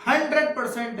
100%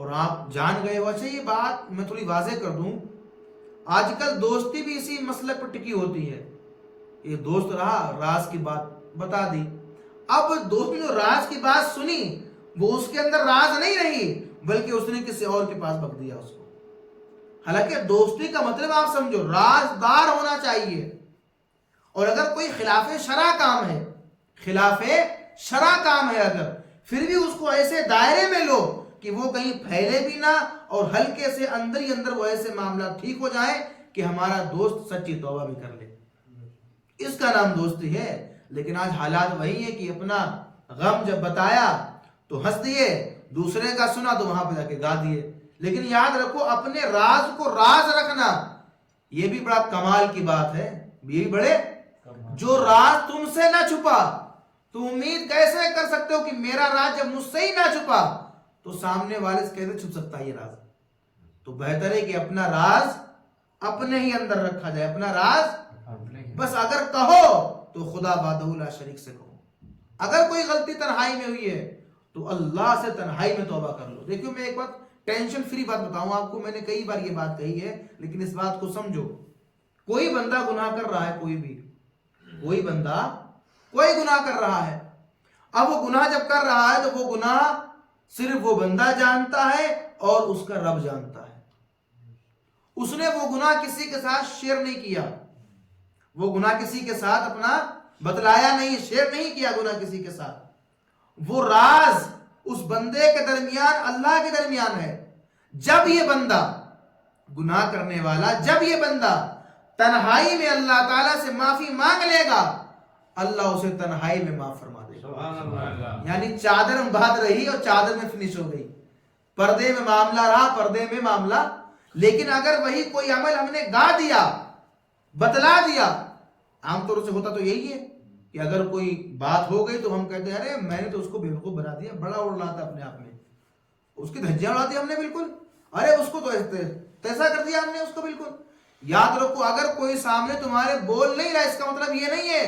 اور آپ جان گئے ہو. اچھا یہ بات میں تھوڑی واضح کر دوں, آج کل دوستی بھی اسی مسلک پر ٹکی ہوتی ہے. یہ دوست رہا, راز کی بات بتا دی, اب دوست نے جو راز کی بات سنی وہ اس کے اندر راز نہیں رہی بلکہ اس نے کسی اور کے پاس بک دیا اس کو. حالانکہ دوستی کا مطلب آپ سمجھو رازدار ہونا چاہیے. اور اگر کوئی خلاف شرع کام ہے, خلاف شرع کام ہے, اگر پھر بھی اس کو ایسے دائرے میں لو کہ وہ کہیں پھیلے بھی نہ اور ہلکے سے اندر ہی اندر وہ ایسے معاملات ٹھیک ہو جائیں کہ ہمارا دوست سچی توبہ بھی کر لے, اس کا نام دوستی ہے. لیکن آج حالات وہی ہے کہ اپنا غم جب بتایا تو ہنس دیے, دوسرے کا سنا تو وہاں پہ جا کے گا دیے. لیکن یاد رکھو اپنے راز کو راز رکھنا یہ بھی بڑا کمال کی بات ہے. یہ بھی بڑے, جو راز تم سے نہ چھپا تو امید کیسے کر سکتے ہو کہ میرا راز جب مجھ سے ہی نہ چھپا تو سامنے والے سے کیسے چھپ سکتا ہے یہ راز. تو بہتر ہے کہ اپنا راز اپنے ہی اندر رکھا جائے, اپنا راز بس اگر کہو تو خدا وحدہ لا شریک سے کہو. اگر کوئی غلطی تنہائی میں ہوئی ہے تو اللہ سے تنہائی میں توبہ کر لو. دیکھو میں ایک بات ٹینشن فری بات بتاؤں آپ کو, میں نے کئی بار یہ بات کہی ہے لیکن اس بات کو سمجھو. کوئی بندہ گناہ کر رہا ہے, کوئی بندہ کوئی گناہ کر رہا ہے. اب وہ گناہ جب کر رہا ہے تو وہ گناہ صرف وہ بندہ جانتا ہے اور اس کا رب جانتا ہے. اس نے وہ گناہ کسی کے ساتھ شیئر نہیں کیا, وہ گناہ کسی کے ساتھ اپنا بتلایا نہیں, شیئر نہیں کیا گناہ کسی کے ساتھ. وہ راز اس بندے کے درمیان اللہ کے درمیان ہے. جب یہ بندہ گناہ کرنے والا, جب یہ بندہ تنہائی میں اللہ تعالیٰ سے معافی مانگ لے گا اللہ اسے تنہائی میں معاف فرما دے گا. یعنی چادر باندھ رہی اور چادر میں فنش ہو گئی, پردے میں معاملہ رہا, پردے میں معاملہ. لیکن اگر وہی کوئی عمل ہم نے گا دیا, بتلا دیا, عام طور سے ہوتا تو یہی ہے کہ اگر کوئی بات ہو گئی تو ہم کہتے ہیں ارے میں نے تو اس کو بیوقوف بنا دیا, بڑا اڑ رہا تھا اپنے آپ میں, اس کی دھجیاں اڑا دی ہم نے بالکل, ارے اس کو تو ایسا کر دیا ہم نے اس کو بالکل. یاد رکھو اگر کوئی سامنے تمہارے بول نہیں رہا اس کا مطلب یہ نہیں ہے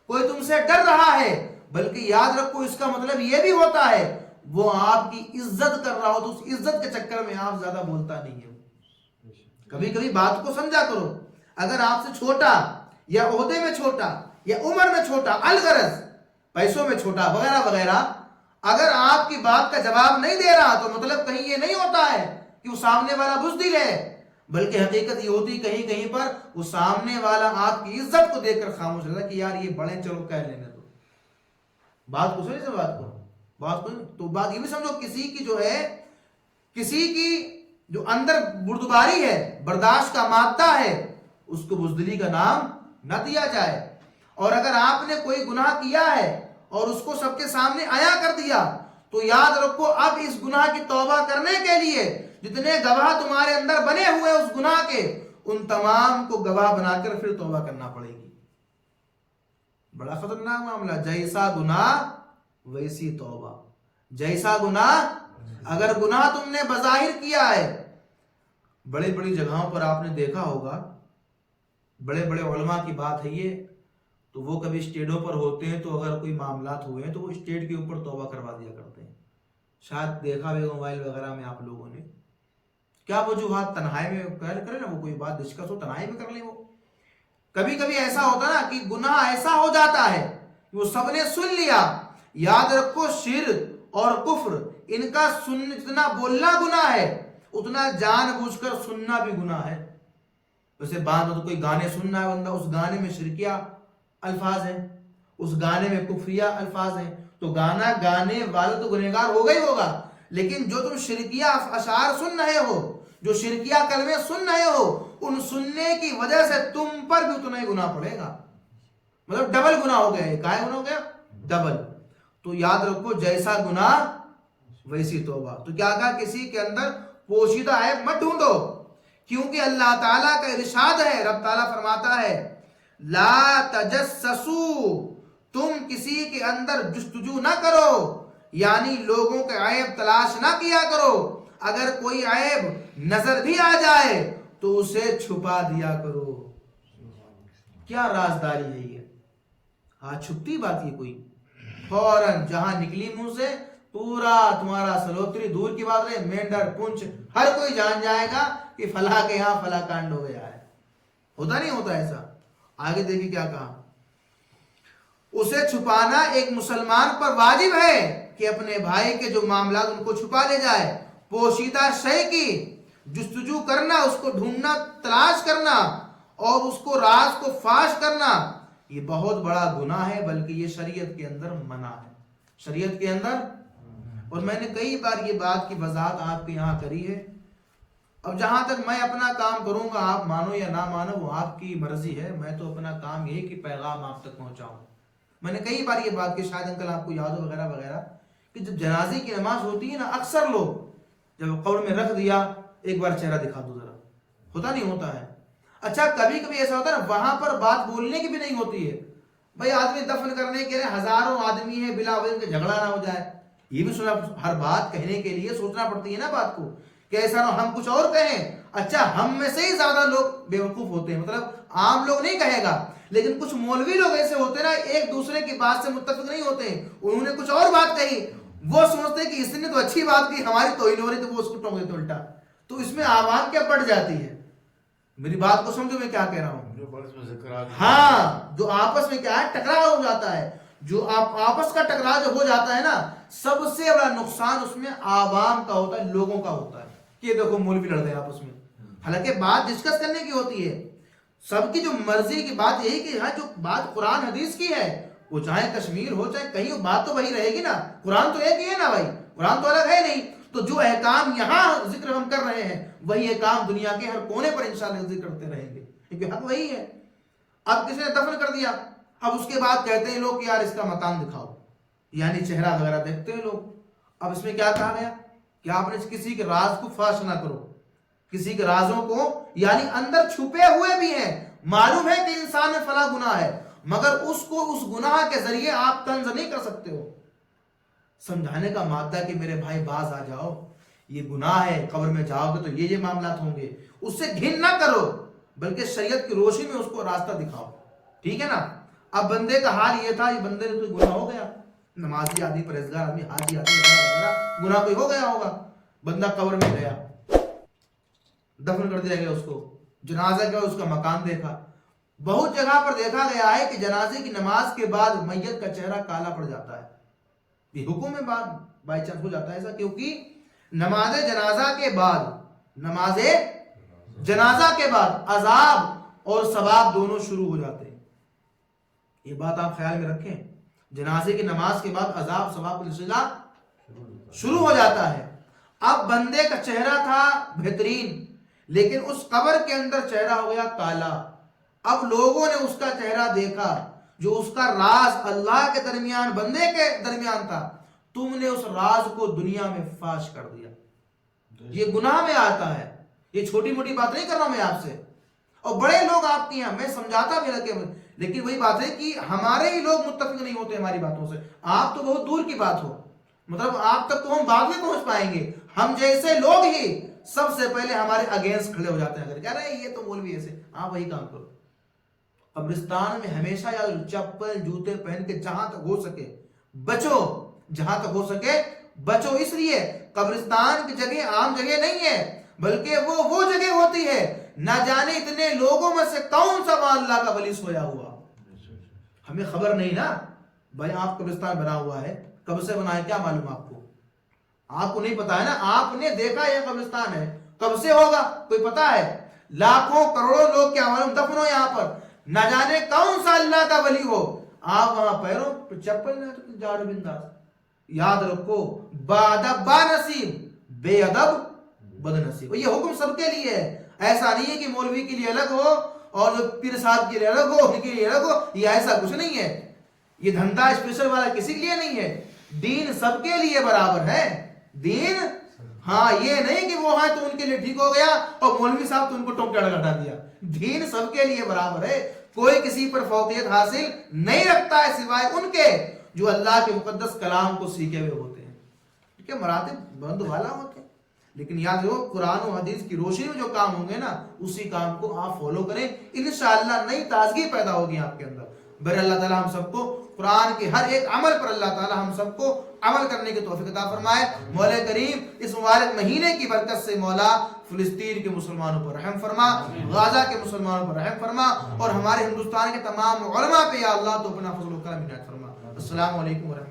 کوئی تم سے ڈر رہا ہے, بلکہ یاد رکھو اس کا مطلب یہ بھی ہوتا ہے وہ آپ کی عزت کر رہا ہو تو اس عزت کے چکر میں آپ زیادہ بولتا نہیں ہے. کبھی کبھی بات کو سمجھا کرو. اگر آپ سے چھوٹا یا عہدے میں چھوٹا یا عمر میں چھوٹا, الغرض پیسوں میں چھوٹا وغیرہ وغیرہ, اگر آپ کی بات کا جواب نہیں دے رہا تو مطلب کہیں یہ نہیں ہوتا ہے کہ وہ سامنے والا بزدل ہے, بلکہ حقیقت یہ ہوتی کہیں کہیں پر وہ سامنے والا آپ کی عزت کو دیکھ کر خاموش رہتا کہ یار یہ بڑے, چلو کہہ لینے دو. بات کو سمجھے, بات کو تو بات یہ بھی سمجھو کسی کی جو ہے, کسی کی جو اندر بردباری ہے, برداشت کا مادہ ہے, اس کو بزدلی کا نام نہ دیا جائے. اور اگر آپ نے کوئی گناہ کیا ہے اور اس کو سب کے سامنے عیاں کر دیا تو یاد رکھو اب اس گناہ کی توبہ کرنے کے لیے جتنے گواہ تمہارے اندر بنے ہوئے اس گناہ کے, ان تمام کو گواہ بنا کر پھر توبہ کرنا پڑے گی. بڑا خطرناک معاملہ. جیسا گناہ ویسی توبہ. جیسا گناہ, اگر گناہ تم نے بظاہر کیا ہے, بڑی بڑی جگہوں پر آپ نے دیکھا ہوگا, بڑے بڑے علماء کی بات ہے یہ, تو وہ کبھی اسٹیجوں پر ہوتے ہیں تو اگر کوئی معاملات ہوئے ہیں تو وہ اسٹیج کے اوپر توبہ کروا دیا کرتے ہیں. شاید دیکھا بھی موبائل وغیرہ میں آپ لوگوں نے, کیا وجوہات تنہائی میں کریں نا, وہ کوئی بات ڈسکس ہو تنہائی میں کر لیں. وہ کبھی کبھی ایسا ہوتا نا کہ گناہ ایسا ہو جاتا ہے وہ سب نے سن لیا. یاد رکھو شرک اور کفر ان کا جتنا بولنا گناہ ہے اتنا جان بوجھ کر سننا بھی گناہ ہے. ویسے بعد تو کوئی گانے سننا ہے بندہ, اس گانے میں شرکیہ الفاظ ہیں, اس گانے میں کفریہ الفاظ ہیں, تو گانا گانے والا تو گنہگار ہوگا ہی ہوگا, لیکن جو تم شرکیہ اشعار سن رہے ہو, جو شرکیہ کلمے سن رہے ہو, ان سننے کی وجہ سے تم پر بھی اتنا ہی گناہ پڑے گا. مطلب ڈبل گناہ ہو گیا. کیا گناہ ہو گیا؟ ڈبل. تو یاد رکھو جیسا گناہ ویسی توبہ. تو کیا کہا, کسی کے اندر پوشیدہ عیب مت ڈھونڈو, کیونکہ اللہ تعالیٰ کا ارشاد ہے, رب تعالیٰ فرماتا ہے لا تجسسو, تم کسی کے اندر جستجو نہ کرو, یعنی لوگوں کے عیب تلاش نہ کیا کرو. اگر کوئی عیب نظر بھی آ جائے تو اسے چھپا دیا کرو. کیا رازداری ہے یہ, ہاں چھپتی بات یہ کوئی, فوراً جہاں نکلی منہ سے پورا تمہارا سلوتری دور کی بات رہے، مینڈر پنچ ہر کوئی جان جائے گا کہ فلاں کے یہاں فلاں کانڈ ہو گیا ہے. ہوتا نہیں ہوتا ایسا؟ آگے دیکھیں کیا کہا. اسے چھپانا ایک مسلمان پر واجب ہے کہ اپنے بھائی کے جو معاملات ان کو چھپا لے جائے. پوشیدہ شے کی جستجو کرنا، اس کو ڈھونڈنا، تلاش کرنا اور اس کو راز کو فاش کرنا یہ بہت بڑا گناہ ہے، بلکہ یہ شریعت کے اندر منع ہے. شریعت کے اندر. اور میں نے کئی بار یہ بات کی وضاحت آپ کے یہاں کری ہے. اب جہاں تک میں اپنا کام کروں گا، آپ مانو یا نہ مانو وہ آپ کی مرضی ہے، میں تو اپنا کام یہی کہ پیغام آپ تک پہنچاؤں. میں نے کئی بار یہ بات کی، شاید انکل آپ کو یاد ہو وغیرہ وغیرہ، کہ جب جنازے کی نماز ہوتی ہے نا، اکثر لوگ جب قبر میں رکھ دیا ایک بار چہرہ دکھا دو ذرا، ہوتا نہیں ہوتا ہے. اچھا کبھی کبھی ایسا ہوتا ہے نا، وہاں پر بات بولنے کی بھی نہیں ہوتی ہے. بھائی آدمی دفن کرنے کے لیے ہزاروں آدمی ہے، بلا وجہ جھگڑا نہ ہو جائے. یہ بھی سنا، ہر بات کہنے کے لیے سوچنا پڑتی ہے نا بات کو، کہ ایسا نہ ہم کچھ اور کہیں. اچھا ہم میں سے ہی زیادہ لوگ بیوقوف ہوتے ہیں، مطلب عام لوگ نہیں کہے گا، لیکن کچھ مولوی لوگ ایسے ہوتے ہیں نا، ایک دوسرے کی بات سے متفق نہیں ہوتے ہیں. انہوں نے کچھ اور بات کہی، وہ سمجھتے کہ اس نے تو اچھی بات کی، ہماری توہین ہو رہی تو وہ اس کو ٹوک دیتے الٹا. تو اس میں آواز کیا پڑ جاتی ہے؟ میری بات کو سمجھو میں کیا کہہ رہا ہوں. ہاں جو آپس میں کیا ہے ٹکراؤ ہو جاتا ہے، جو آپس کا ٹکراؤ جو ہو جاتا ہے نا، سب سے بڑا نقصان اس میں عوام کا ہوتا ہے، لوگوں کا ہوتا ہے. کہ دیکھو مولوی لڑ گئے آپس میں، حالانکہ بات ڈسکس کرنے کی ہوتی ہے، سب کی جو مرضی کی بات یہی کہ ہاں جو بات قرآن حدیث کی ہے، وہ چاہے کشمیر ہو چاہے کہیں، بات تو وہی رہے گی نا. قرآن تو ایک ہی ہے نا بھائی، قرآن تو الگ ہے نہیں. تو جو احکام یہاں ذکر ہم کر رہے ہیں وہی احکام دنیا کے ہر کونے پر انشاءاللہ ذکر کرتے رہیں گے، کیونکہ حق وہی ہے. اب کسی نے دفن کر دیا، اب اس کے بعد کہتے ہیں لوگ کہ یار اس کا مکان دکھاؤ، یعنی چہرہ وغیرہ دیکھتے ہیں لوگ. اب اس میں کیا کہا گیا کہ آپ نے کسی کے راز کو فاش نہ کرو، کسی کے رازوں کو، یعنی اندر چھپے ہوئے بھی ہیں، معلوم ہے کہ انسان میں فلاں گناہ ہے، مگر اس کو اس گناہ کے ذریعے آپ طنز نہیں کر سکتے ہو. سمجھانے کا مادہ کہ میرے بھائی باز آ جاؤ، یہ گناہ ہے، قبر میں جاؤ گے تو یہ معاملات ہوں گے، اس سے گھن نہ کرو، بلکہ شریعت کی روشنی میں اس کو راستہ دکھاؤ. ٹھیک ہے نا. اب بندے کا حال یہ تھا، یہ بندے نے کوئی گناہ ہو گیا، نمازی آدمی، پرہیزگار آدمی، حاجی آدمی، گناہ کوئی ہو گیا ہوگا، بندہ قبر میں گیا، دفن کر دیا گیا اس کو، جنازہ کیا اس کا مکان دیکھا. بہت جگہ پر دیکھا گیا ہے کہ جنازے کی نماز کے بعد میت کا چہرہ کالا پڑ جاتا ہے. یہ حکم میں بات بائی چانس ہو جاتا ہے ایسا، کیونکہ نماز جنازہ کے بعد عذاب اور ثواب دونوں شروع ہو جاتے ہیں. یہ بات آپ خیال میں رکھیں، جنازے کی نماز کے بعد عذاب ثواب کا سلسلہ شروع ہو جاتا ہے. اب بندے کا چہرہ تھا بہترین، لیکن اس قبر کے اندر چہرہ ہو گیا کالا. اب لوگوں نے اس کا چہرہ دیکھا، جو اس کا راز اللہ کے درمیان بندے کے درمیان تھا، تم نے اس راز کو دنیا میں فاش کر دیا. یہ گناہ میں آتا ہے، یہ چھوٹی موٹی بات نہیں کر رہا ہوں میں آپ سے. اور بڑے لوگ آپ کے یہاں، میں سمجھاتا بھی لگے، لیکن وہی بات ہے کہ ہمارے ہی لوگ متفق نہیں ہوتے ہماری باتوں سے. آپ تو بہت دور کی بات ہو، مطلب آپ تک تو ہم بعد میں پہنچ پائیں گے. ہم جیسے لوگ ہی سب سے پہلے ہمارے اگینسٹ کھڑے ہو جاتے ہیں، اگر کہہ رہے ہیں یہ تو مولوی ایسے، آپ وہی کام کرو. قبرستان میں ہمیشہ یا چپل جوتے پہن کے جہاں تک ہو سکے بچو، جہاں تک ہو سکے بچو. اس لیے قبرستان کی جگہ عام جگہ نہیں ہے، بلکہ وہ جگہ ہوتی ہے نہ جانے اتنے لوگوں میں سے کون سا اللہ کا ولی سویا ہوا، ہمیں خبر نہیں نا. بھائی آپ قبرستان بنا ہوا ہے، کب سے بنا ہے کیا معلوم آپ کو نہیں پتا ہے نا. آپ نے دیکھا یہ قبرستان ہے، کب سے ہوگا کوئی پتا ہے؟ لاکھوں کروڑوں لوگ کیا معلوم دفن ہو یہاں پر، نہ جانے کون سا اللہ کا ولی ہو. آپ وہاں پیروں پہ چپل نہ تو جاڑ بنداز. یاد رکھو، بادب با نصیب، بے ادب بد نصیب. یہ حکم سب کے لیے ہے، ایسا نہیں ہے کہ مولوی کے لیے الگ ہو اور پیر صاحب کے لیے الگ ہو، ان کے لیے الگ ہو. یہ ایسا کچھ نہیں ہے، یہ دھندا اسپیشل والا کسی کے لیے نہیں ہے. دین سب کے لیے برابر ہے. دین ہاں یہ نہیں کہ وہ ہیں تو ان کے لیے ٹھیک ہو گیا اور مولوی صاحب تو ان کو ٹوک ہٹا دیا. دین سب کے لیے برابر ہے، کوئی کسی پر فوقیت حاصل نہیں رکھتا ہے سوائے ان کے جو اللہ کے مقدس کلام کو سیکھے ہوئے ہوتے ہیں. ٹھیک ہے، مراتب بلند والا ہوتے ہیں، لیکن یاد رکھو قرآن و حدیث کی روشنی میں جو کام ہوں گے نا، اسی کام کو آپ فالو کریں، انشاءاللہ نئی تازگی پیدا ہوگی آپ کے اندر. بر اللہ تعالی ہم سب کو قرآن کے ہر ایک عمل پر اللہ تعالی ہم سب کو عمل کرنے کی توفیق عطا فرمائے. مولا کریم اس مبارک مہینے کی برکت سے مولا فلسطین کے مسلمانوں پر رحم فرما, غزہ کے مسلمانوں پر رحم فرما, اور ہمارے ہندوستان کے تمام علماء پہ یا اللہ تو اپنا فضل و کرم عنایت فرما. السلام علیکم ورحمۃ اللہ.